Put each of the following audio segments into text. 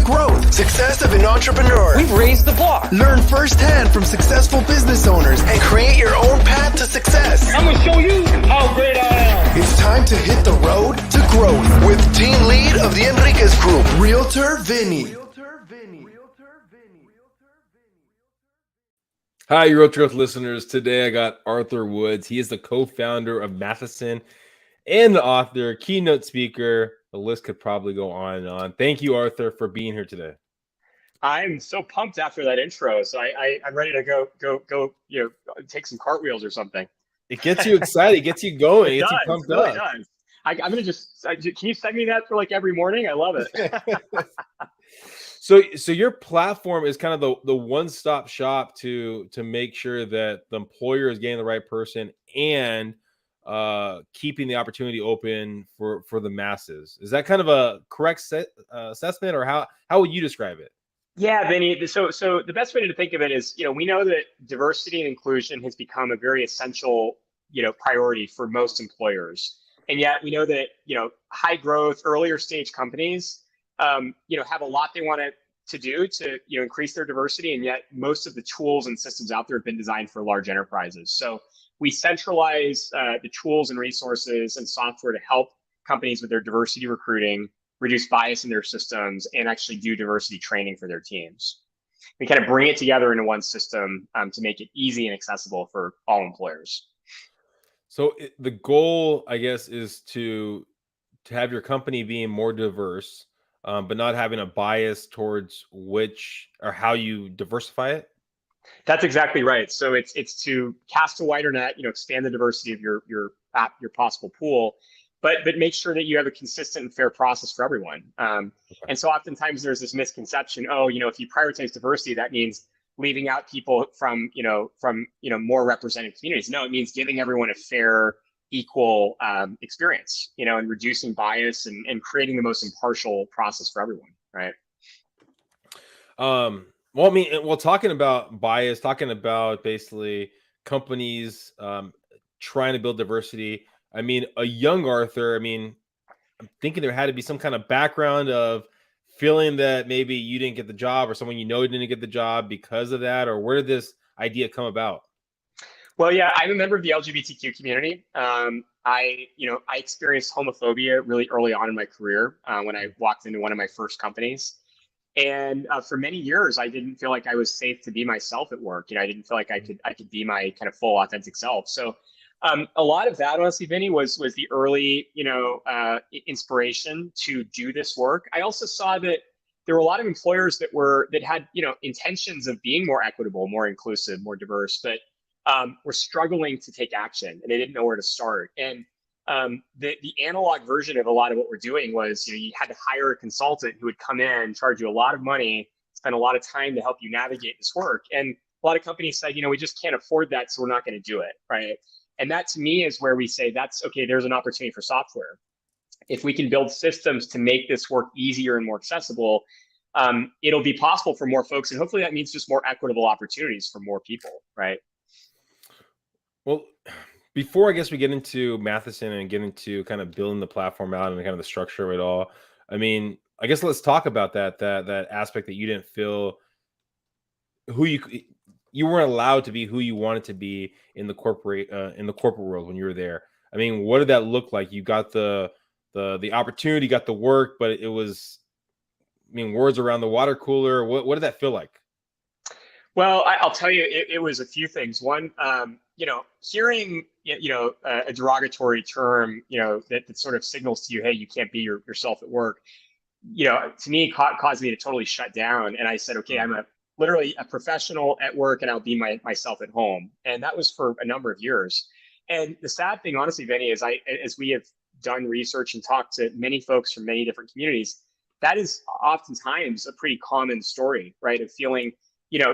growth, success of an entrepreneur. We've raised the bar. Learn firsthand from successful business owners and create your own path to success. I'm going to show you how great I am. It's time to hit the road to growth with team lead of the Enriquez Group, Realtor Vinny. Hi, Realtor listeners. Today I got Arthur Woods. He is the co-founder of Mathison and the author, keynote speaker. The list could probably go on and on. Thank you, Arthur, for being here today. I'm so pumped after that intro. So I'm ready to go, take some cartwheels or something. It gets you excited. It gets you going. It gets you pumped really up. Does. I'm going to can you send me that for like every morning? I love it. So your platform is kind of the one-stop shop to make sure that the employer is getting the right person and keeping the opportunity open for the masses. Is that kind of a correct assessment, or how would you describe it? Yeah, Vinny. So the best way to think of it is, we know that diversity and inclusion has become a very essential, priority for most employers. And yet we know that, high growth, earlier stage companies, have a lot they want to do to, increase their diversity. And yet most of the tools and systems out there have been designed for large enterprises. So we centralize the tools and resources and software to help companies with their diversity recruiting, reduce bias in their systems, and actually do diversity training for their teams. We kind of bring it together into one system to make it easy and accessible for all employers. So the goal, I guess, is to have your company being more diverse, but not having a bias towards which or how you diversify it. That's exactly right. So it's to cast a wider net, expand the diversity of your possible pool, but make sure that you have a consistent and fair process for everyone. And so oftentimes there's this misconception, if you prioritize diversity, that means leaving out people from more represented communities. No, it means giving everyone a fair, equal experience, and reducing bias and creating the most impartial process for everyone, right? Well, talking about bias, talking about basically companies trying to build diversity. I mean, a young Arthur, I'm thinking there had to be some kind of background of feeling that maybe you didn't get the job or someone didn't get the job because of that, or where did this idea come about? Well, yeah, I'm a member of the LGBTQ community. I experienced homophobia really early on in my career when I walked into one of my first companies. And for many years, I didn't feel like I was safe to be myself at work. I didn't feel like I could be my kind of full authentic self. So a lot of that, honestly, Vinny, was the early, inspiration to do this work. I also saw that there were a lot of employers that had, intentions of being more equitable, more inclusive, more diverse, but were struggling to take action and they didn't know where to start. And the analog version of a lot of what we're doing was, you had to hire a consultant who would come in, charge you a lot of money, spend a lot of time to help you navigate this work. And a lot of companies said, we just can't afford that, so we're not going to do it, right? And that to me is where we say, that's okay, there's an opportunity for software. If we can build systems to make this work easier and more accessible, it'll be possible for more folks. And hopefully that means just more equitable opportunities for more people, right? Well, before I guess we get into Mathison and get into kind of building the platform out and kind of the structure of it all, I guess let's talk about that aspect that you didn't feel you weren't allowed to be who you wanted to be in the corporate world when you were there. What did that look like? You got the opportunity, got the work, but it was, words around the water cooler. What did that feel like? Well, I'll tell you, it was a few things. One, hearing, a derogatory term, that sort of signals to you, hey, you can't be yourself at work, to me, caused me to totally shut down. And I said, okay, I'm literally a professional at work and I'll be myself at home. And that was for a number of years. And the sad thing, honestly, Vinny, is as we have done research and talked to many folks from many different communities, that is oftentimes a pretty common story, right? Of feeling,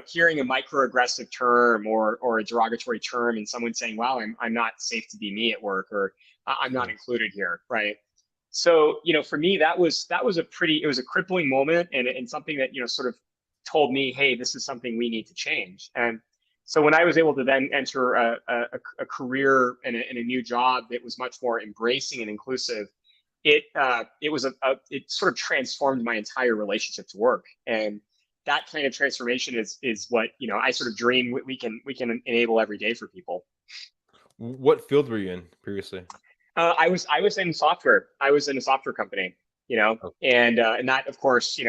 hearing a microaggressive term or a derogatory term and someone saying, wow, I'm not safe to be me at work, or I'm not included here, right? So, for me, it was a crippling moment and something that, sort of told me, hey, this is something we need to change. And so when I was able to then enter a career and a new job that was much more embracing and inclusive, it sort of transformed my entire relationship to work. And that kind of transformation is what, I sort of dream we can enable every day for people. What field were you in previously? I was in software. I was in a software company, and that, of course,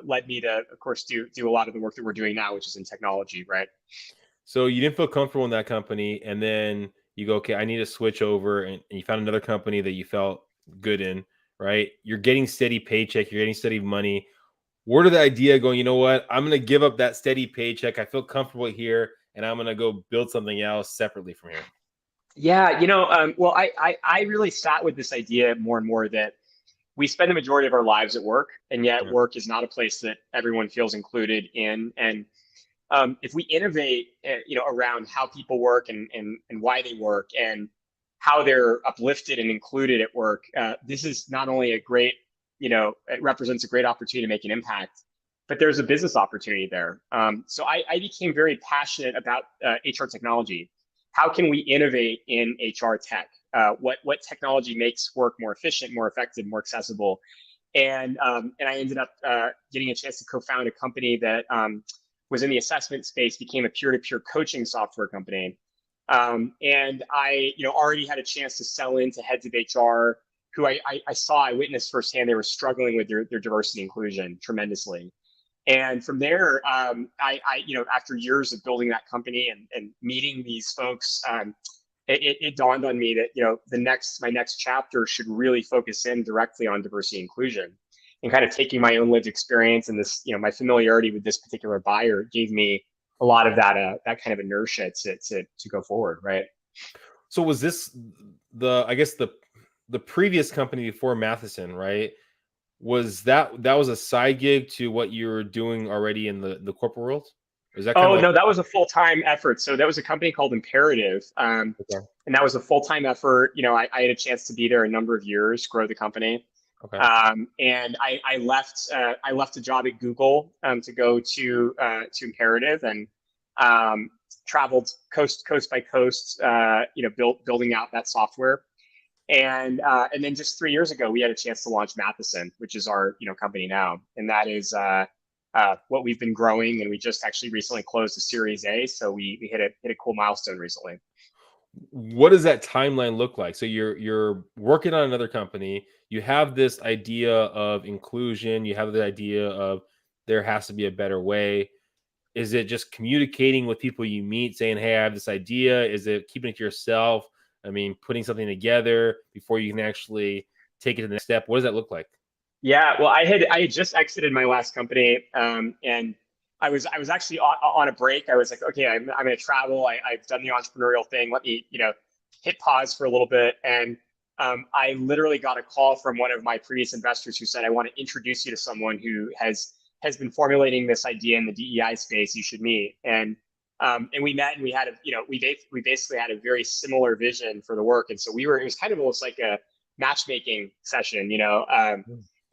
led me to, of course, do a lot of the work that we're doing now, which is in technology, right? So you didn't feel comfortable in that company, and then you go, okay, I need to switch over, and you found another company that you felt good in, right? You're getting steady paycheck, you're getting steady money. Where did the idea going, you know what? I'm going to give up that steady paycheck. I feel comfortable here, and I'm going to go build something else separately from here. Yeah, well, I really sat with this idea more and more that we spend the majority of our lives at work, and yet Yeah. work is not a place that everyone feels included in. And if we innovate, around how people work and why they work and how they're uplifted and included at work, this is not only a great, it represents a great opportunity to make an impact, but there's a business opportunity there. So I became very passionate about HR technology. How can we innovate in HR tech? What technology makes work more efficient, more effective, more accessible? And I ended up getting a chance to co-found a company that was in the assessment space, became a peer-to-peer coaching software company. And I, already had a chance to sell into heads of HR who I witnessed firsthand. They were struggling with their diversity inclusion tremendously. And from there, after years of building that company and meeting these folks, it dawned on me that, my next chapter should really focus in directly on diversity inclusion, and kind of taking my own lived experience and this, my familiarity with this particular buyer gave me a lot of that kind of inertia to go forward, right? So was this the previous company before Mathison, right? Was that was a side gig to what you were doing already in the corporate world? Is that Oh, no, that was a full-time effort. So that was a company called Imperative. Okay. And that was a full-time effort. I had a chance to be there a number of years, grow the company. Okay. And I left a job at Google to go to Imperative, and traveled coast by coast, building out that software. And then just 3 years ago, we had a chance to launch Mathison, which is our company now, and that is what we've been growing. And we just actually recently closed a Series A, so we hit a cool milestone recently. What does that timeline look like? So you're working on another company. You have this idea of inclusion. You have the idea of there has to be a better way. Is it just communicating with people you meet, saying, "Hey, I have this idea"? Is it keeping it to yourself? I mean, putting something together before you can actually take it to the next step. What does that look like? Yeah, well, I had just exited my last company, and I was actually on a break. I was like, okay, I'm going to travel. I've done the entrepreneurial thing. Let me hit pause for a little bit. And I literally got a call from one of my previous investors who said, "I want to introduce you to someone who has been formulating this idea in the DEI space. You should meet." And we met, and we had we basically had a very similar vision for the work. And so it was kind of almost like a matchmaking session,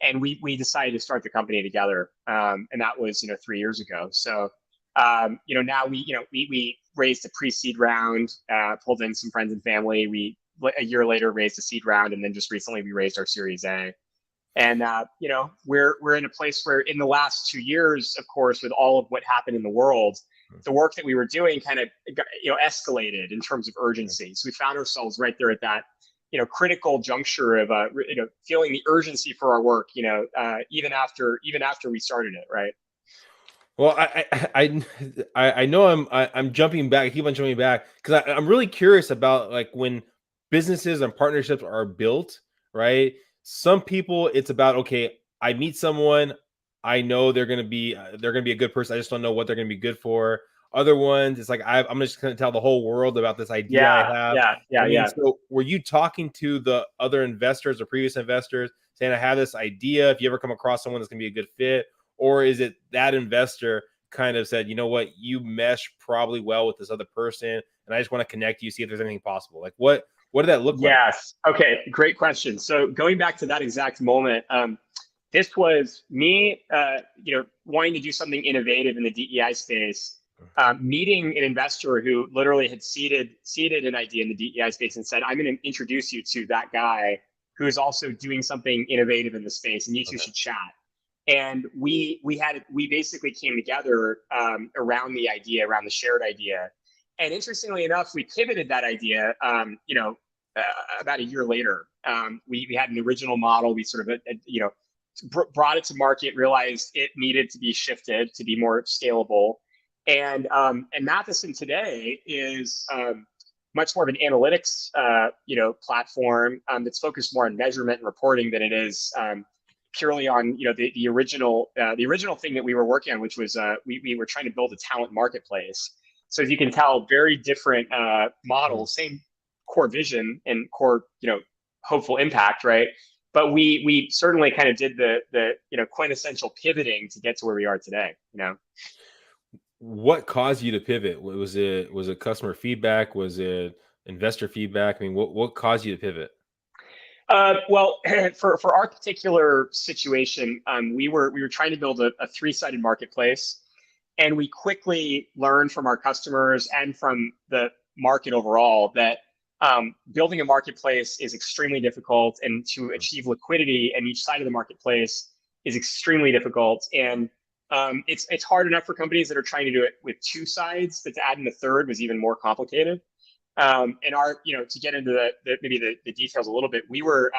and we decided to start the company together. And that was 3 years ago. So now we raised a pre-seed round, pulled in some friends and family. We a year later raised a seed round, and then just recently we raised our Series A. And we're in a place where in the last 2 years, of course, with all of what happened in the world, the work that we were doing kind of escalated in terms of urgency. So we found ourselves right there at that critical juncture of feeling the urgency for our work, even after we started it, right? Well, I know I'm jumping back. I keep on jumping back because I'm really curious about like when businesses and partnerships are built, right? Some people it's about, okay, I meet someone, I know they're gonna be a good person. I just don't know what they're gonna be good for. Other ones, it's like I'm just gonna tell the whole world about this idea I have. Yeah. So were you talking to the other investors or previous investors saying, I have this idea, if you ever come across someone that's gonna be a good fit? Or is it that investor kind of said, you know what, you mesh probably well with this other person, and I just want to connect you, see if there's anything possible? Like what did that look like? Yes. Okay. Great question. So going back to that exact moment, this was me, wanting to do something innovative in the DEI space, meeting an investor who literally had seeded an idea in the DEI space and said, "I'm going to introduce you to that guy who is also doing something innovative in the space, and you two should chat. And we basically came together around the shared idea. And interestingly enough, we pivoted that idea, about a year later. We had an original model. We sort of, brought it to market, realized it needed to be shifted to be more scalable. And Mathison today is much more of an analytics, platform that's focused more on measurement and reporting than it is purely on, the original thing that we were working on, which was we were trying to build a talent marketplace. So as you can tell, very different models, same core vision and core, hopeful impact, right? But we certainly kind of did the quintessential pivoting to get to where we are today. What caused you to pivot? Was it customer feedback? Was it investor feedback? I mean, what caused you to pivot? Well, for our particular situation, we were trying to build a three-sided marketplace, and we quickly learned from our customers and from the market overall that building a marketplace is extremely difficult, and to achieve liquidity in each side of the marketplace is extremely difficult. And it's hard enough for companies that are trying to do it with two sides, but to add in a third was even more complicated. And to get into the details a little bit, we were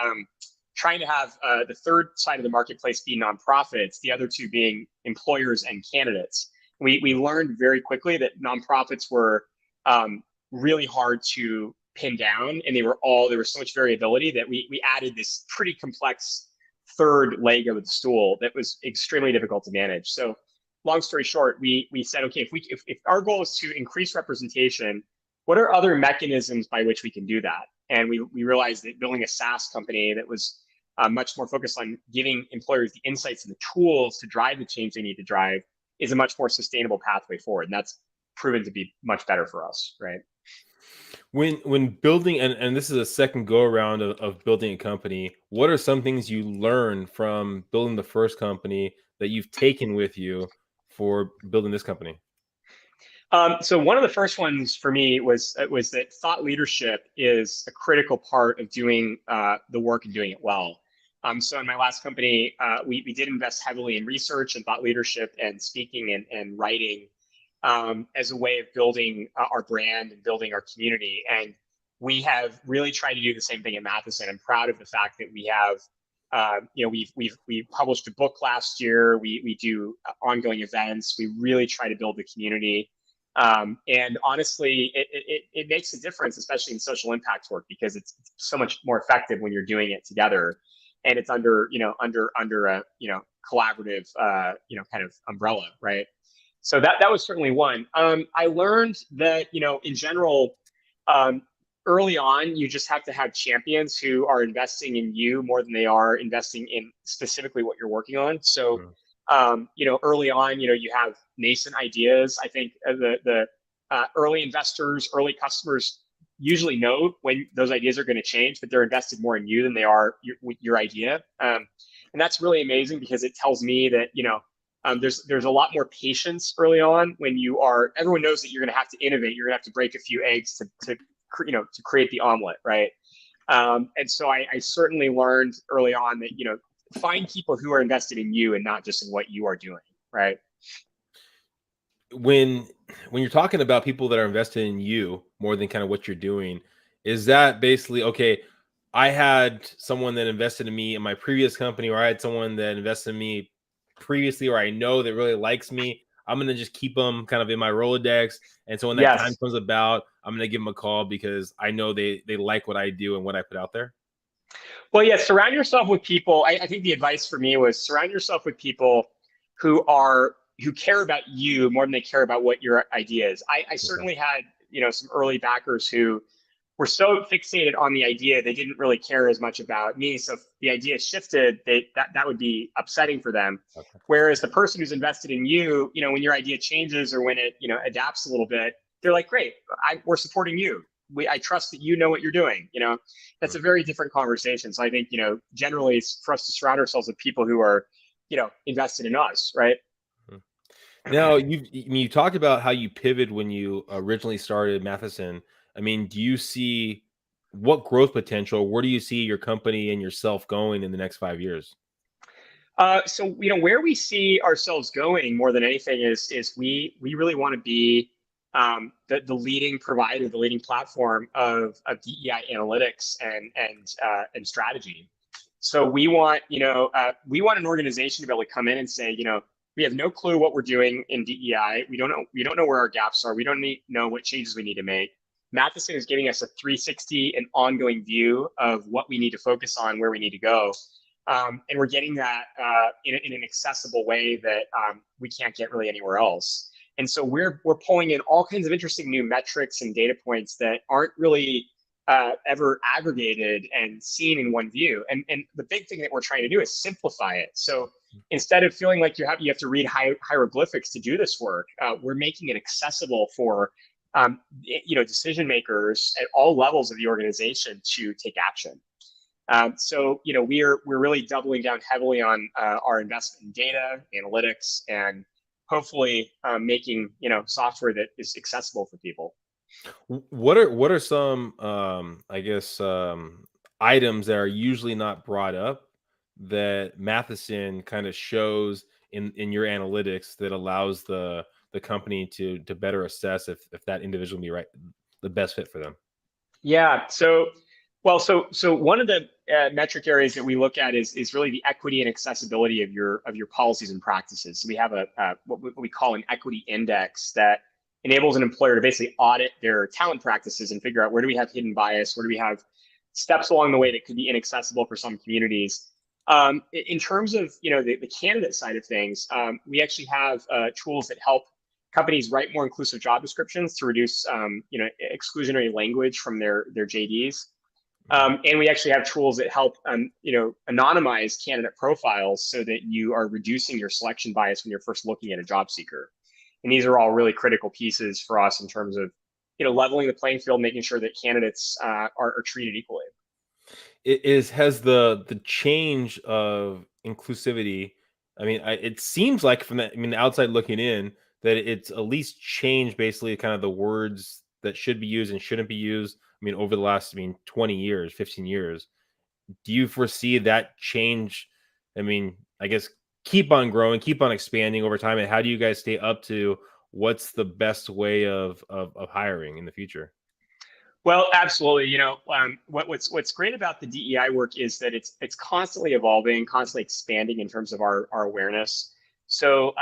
trying to have the third side of the marketplace be nonprofits, the other two being employers and candidates. We learned very quickly that nonprofits were really hard to pin down, and there was so much variability that we added this pretty complex third leg of the stool that was extremely difficult to manage. So long story short, we said, okay, if our goal is to increase representation, what are other mechanisms by which we can do that? And we realized that building a SaaS company that was much more focused on giving employers the insights and the tools to drive the change they need to drive is a much more sustainable pathway forward. And that's proven to be much better for us, right? When building, and this is a second go around of building a company, what are some things you learned from building the first company that you've taken with you for building this company? So one of the first ones for me was that thought leadership is a critical part of doing the work and doing it well. So in my last company, we did invest heavily in research and thought leadership and speaking and writing as a way of building our brand and building our community. And we have really tried to do the same thing at Mathison. I'm proud of the fact that we have, we published a book last year. We do ongoing events. We really try to build the community. And honestly, it makes a difference, especially in social impact work, because it's so much more effective when you're doing it together, and it's under a collaborative kind of umbrella, right? So that was certainly one. I learned that in general, early on, you just have to have champions who are investing in you more than they are investing in specifically what you're working on. So early on, you have nascent ideas. I think the early investors, early customers usually know when those ideas are going to change, but they're invested more in you than they are your idea. And that's really amazing, because it tells me that, there's a lot more patience early on when everyone knows that you're going to have to innovate. You're going to have to break a few eggs to create the omelet, right? And so I certainly learned early on that, find people who are invested in you and not just in what you are doing, right? When you're talking about people that are invested in you more than kind of what you're doing, is that basically, okay, I had someone that invested in me in my previous company, or I had someone that invested in me previously, or I know that really likes me, I'm going to just keep them kind of in my Rolodex. And so when that time comes about, I'm going to give them a call because I know they like what I do and what I put out there. Well, yeah, surround yourself with people. I think the advice for me was surround yourself with people who care about you more than they care about what your idea is. I certainly had, some early backers who were so fixated on the idea, they didn't really care as much about me. So if the idea shifted, that would be upsetting for them. Okay. Whereas the person who's invested in you, when your idea changes or when it, adapts a little bit, they're like, great, we're supporting you. I trust that you know what you're doing. That's a very different conversation. So I think, generally it's for us to surround ourselves with people who are, invested in us, right? Now, you talked about how you pivoted when you originally started Mathison. I mean, do you see what growth potential, where do you see your company and yourself going in the next 5 years? So where we see ourselves going more than anything is we really want to be the leading provider, the leading platform of DEI analytics and strategy. So we want an organization to be able to come in and say, we have no clue what we're doing in DEI. We don't know where our gaps are. We don't know what changes we need to make. Mathison is giving us a 360 and ongoing view of what we need to focus on, where we need to go. And we're getting that in an accessible way that we can't get really anywhere else. And so we're pulling in all kinds of interesting new metrics and data points that aren't really ever aggregated and seen in one view. And the big thing that we're trying to do is simplify it. So instead of feeling like you have to read hieroglyphics to do this work, we're making it accessible for decision makers at all levels of the organization to take action. So we're really doubling down heavily on our investment in data analytics and hopefully making software that is accessible for people. What are some items that are usually not brought up that Mathison kind of shows in your analytics that allows the company to better assess if that individual will be the best fit for them? Yeah. So one of the metric areas that we look at is really the equity and accessibility of your policies and practices. So we have what we call an equity index that enables an employer to basically audit their talent practices and figure out where do we have hidden bias, where do we have steps along the way that could be inaccessible for some communities. In terms of the candidate side of things, we actually have tools that help companies write more inclusive job descriptions to reduce exclusionary language from their JDs. And we actually have tools that help anonymize candidate profiles so that you are reducing your selection bias when you're first looking at a job seeker. And these are all really critical pieces for us in terms of leveling the playing field, making sure that candidates are treated equally. Has the change of inclusivity, it seems like from the outside looking in that it's at least changed basically kind of the words that should be used and shouldn't be used. Over the last 20 years, 15 years, do you foresee that change? I guess keep on growing, keep on expanding over time, and how do you guys stay up to what's the best way of hiring in the future? Well, absolutely. What's great about the DEI work is that it's constantly evolving, constantly expanding in terms of our awareness. So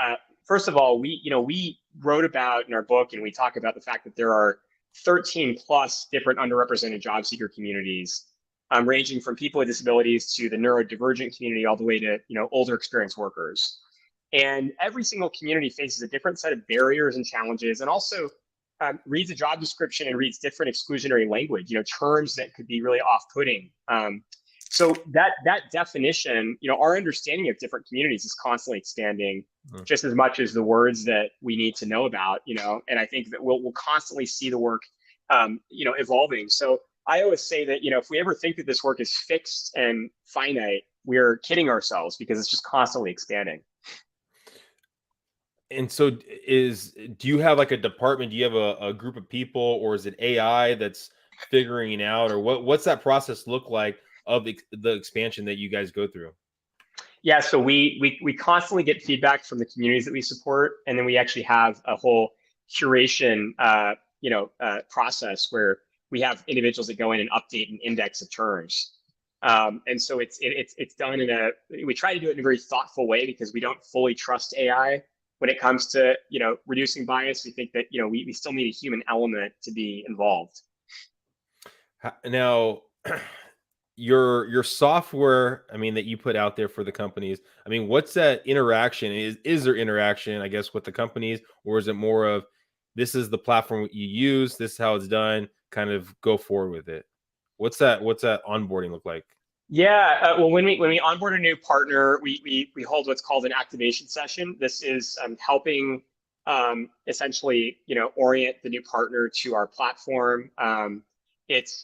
first of all, we wrote about in our book, and we talk about the fact that there are 13 plus different underrepresented job seeker communities, ranging from people with disabilities to the neurodivergent community, all the way to older experienced workers. And every single community faces a different set of barriers and challenges, and also reads a job description and reads different exclusionary language, terms that could be really off-putting. So that definition, our understanding of different communities is constantly expanding, just as much as the words that we need to know about, and I think that we'll constantly see the work, evolving. So I always say that, if we ever think that this work is fixed and finite, we're kidding ourselves because it's just constantly expanding. And so do you have like a department? Do you have a group of people, or is it AI that's figuring it out, or what's that process look like of the expansion that you guys go through? Yeah, so we constantly get feedback from the communities that we support, and then we actually have a whole curation, process where we have individuals that go in and update an index of terms. And so it's done we try to do it in a very thoughtful way because we don't fully trust AI when it comes to reducing bias. We think that we still need a human element to be involved. Now, your software, that you put out there for the companies, what's that interaction? Is there interaction, I guess, with the companies, or is it more of this is the platform you use, this is how it's done, kind of go forward with it? What's that onboarding look like? Yeah, well, when we onboard a new partner, we hold what's called an activation session. This is helping essentially orient the new partner to our platform. It's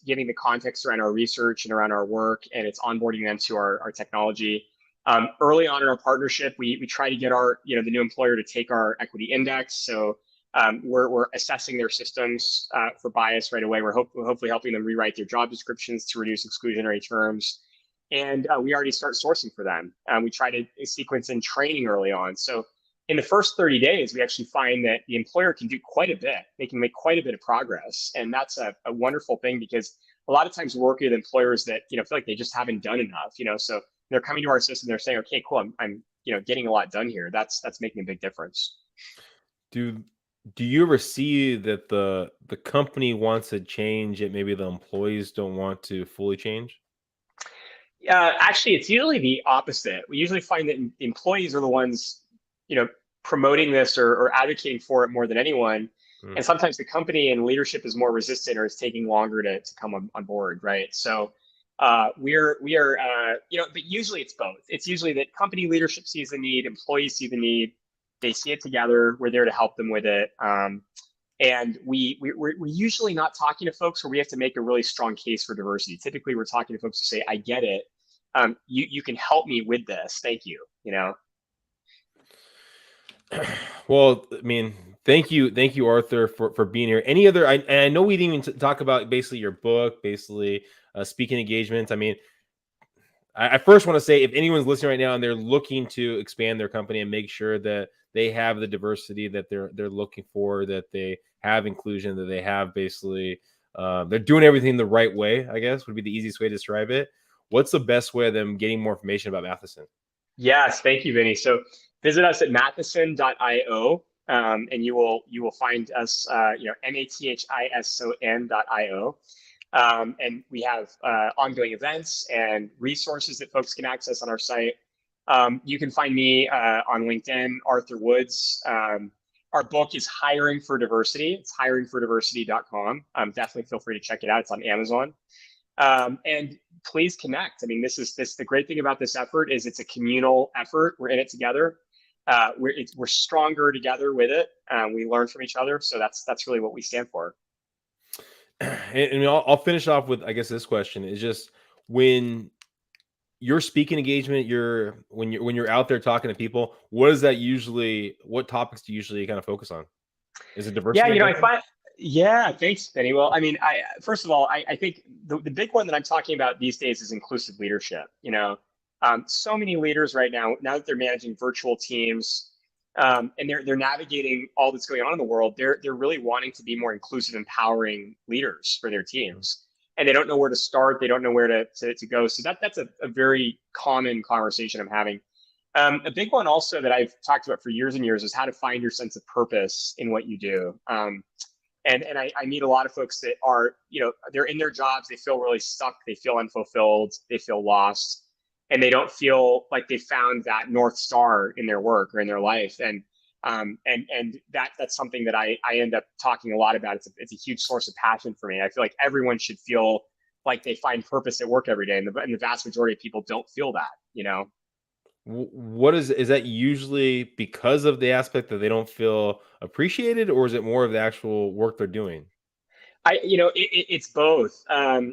giving the context around our research and around our work, and it's onboarding them to our technology. Early on in our partnership, we try to get the new employer to take our equity index. So We're assessing their systems for bias right away. We're hopefully helping them rewrite their job descriptions to reduce exclusionary terms. And we already start sourcing for them. We try to sequence in training early on. So in the first 30 days, we actually find that the employer can do quite a bit. They can make quite a bit of progress. And that's a wonderful thing, because a lot of times we're working with employers that, feel like they just haven't done enough, so they're coming to our system, they're saying, okay, cool, I'm getting a lot done here. That's making a big difference. Do you ever see that the company wants to change it, maybe the employees don't want to fully change? Actually, it's usually the opposite. We usually find that employees are the ones, promoting this or advocating for it more than anyone. And sometimes the company and leadership is more resistant, or it's taking longer to come on board, right? So we are, but usually it's both. It's usually that company leadership sees the need, employees see the need, they see it together, we're there to help them with it. And we're usually not talking to folks where we have to make a really strong case for diversity. Typically, we're talking to folks who say, I get it. You can help me with this. Thank you. Well, I mean, thank you, Arthur, for being here. Any other? I know we didn't even talk about basically your book, basically speaking engagements. I mean, I first want to say, if anyone's listening right now and they're looking to expand their company and make sure that they have the diversity that they're looking for, that they have inclusion, that they have basically they're doing everything the right way, I guess would be the easiest way to describe it. What's the best way of them getting more information about Mathison? Yes, thank you, Vinny. So visit us at mathison.io, and you will find us, mathison.io. And we have ongoing events and resources that folks can access on our site. You can find me on LinkedIn, Arthur Woods. Our book is Hiring for Diversity. It's hiringfordiversity.com. Definitely feel free to check it out. It's on Amazon. And please connect. I mean, the great thing about this effort is it's a communal effort. We're in it together. We're stronger together with it. We learn from each other. So that's really what we stand for. And I'll finish off with, I guess, this question is just, when you're speaking engagement, when you're out there talking to people, what topics do you usually kind of focus on? Is it diversity? Yeah, thanks, Benny. Well, I mean, first of all, I think the big one that I'm talking about these days is inclusive leadership. So many leaders right now that they're managing virtual teams, and they're navigating all that's going on in the world, they're really wanting to be more inclusive, empowering leaders for their teams, and they don't know where to start. They don't know where to go. So that's a very common conversation I'm having. A big one also that I've talked about for years and years is how to find your sense of purpose in what you do. And I meet a lot of folks that are, they're in their jobs, they feel really stuck, they feel unfulfilled, they feel lost, and they don't feel like they found that North Star in their work or in their life. And that's something that I end up talking a lot about. It's a huge source of passion for me. I feel like everyone should feel like they find purpose at work every day, and the vast majority of people don't feel that. What is that usually because of the aspect that they don't feel appreciated, or is it more of the actual work they're doing? It's both.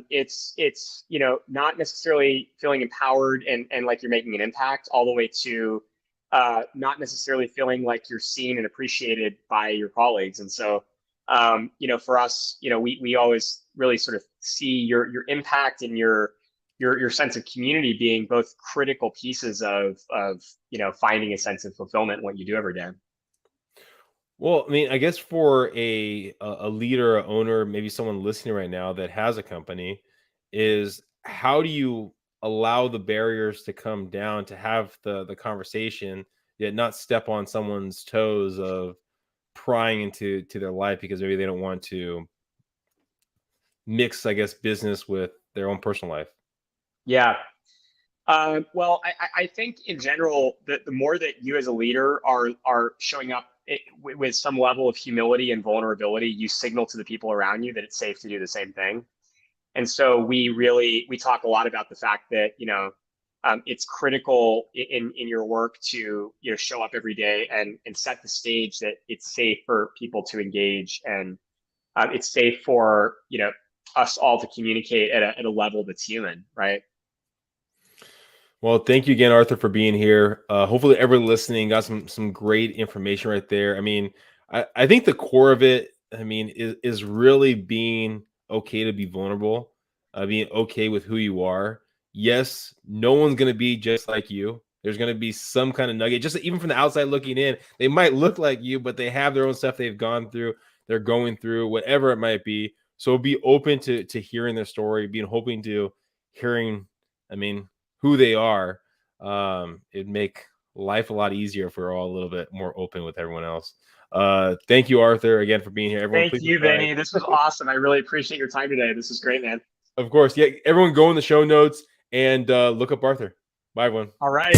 It's not necessarily feeling empowered and like you're making an impact, all the way to not necessarily feeling like you're seen and appreciated by your colleagues. And so, for us, we always really sort of see your impact and your sense of community being both critical pieces of finding a sense of fulfillment in what you do every day. Well, I mean, I guess for a leader, a owner, maybe someone listening right now that has a company, is how do you allow the barriers to come down to have the conversation, yet not step on someone's toes of prying into their life because maybe they don't want to mix, I guess, business with their own personal life? Yeah. Well, I think in general that the more that you as a leader are showing up with some level of humility and vulnerability, you signal to the people around you that it's safe to do the same thing. And so we talk a lot about the fact that it's critical in your work to show up every day and set the stage that it's safe for people to engage, and it's safe for us all to communicate at a level that's human, right? Well, thank you again, Arthur, for being here. Hopefully everyone listening got some great information right there. I mean, I think the core of it, I mean, is really being okay to be vulnerable, being okay with who you are. Yes, no one's gonna be just like you. There's gonna be some kind of nugget, just even from the outside looking in. They might look like you, but they have their own stuff they've gone through, they're going through, whatever it might be. So be open to hearing their story, being hoping to hearing, I mean, who they are. It'd make life a lot easier if we're all a little bit more open with everyone else. Thank you, Arthur, again for being here. Everyone, Thank please you, subscribe. Vinny. This was awesome. I really appreciate your time today. This is great, man. Of course, yeah. Everyone, go in the show notes and look up Arthur. Bye, everyone. All right.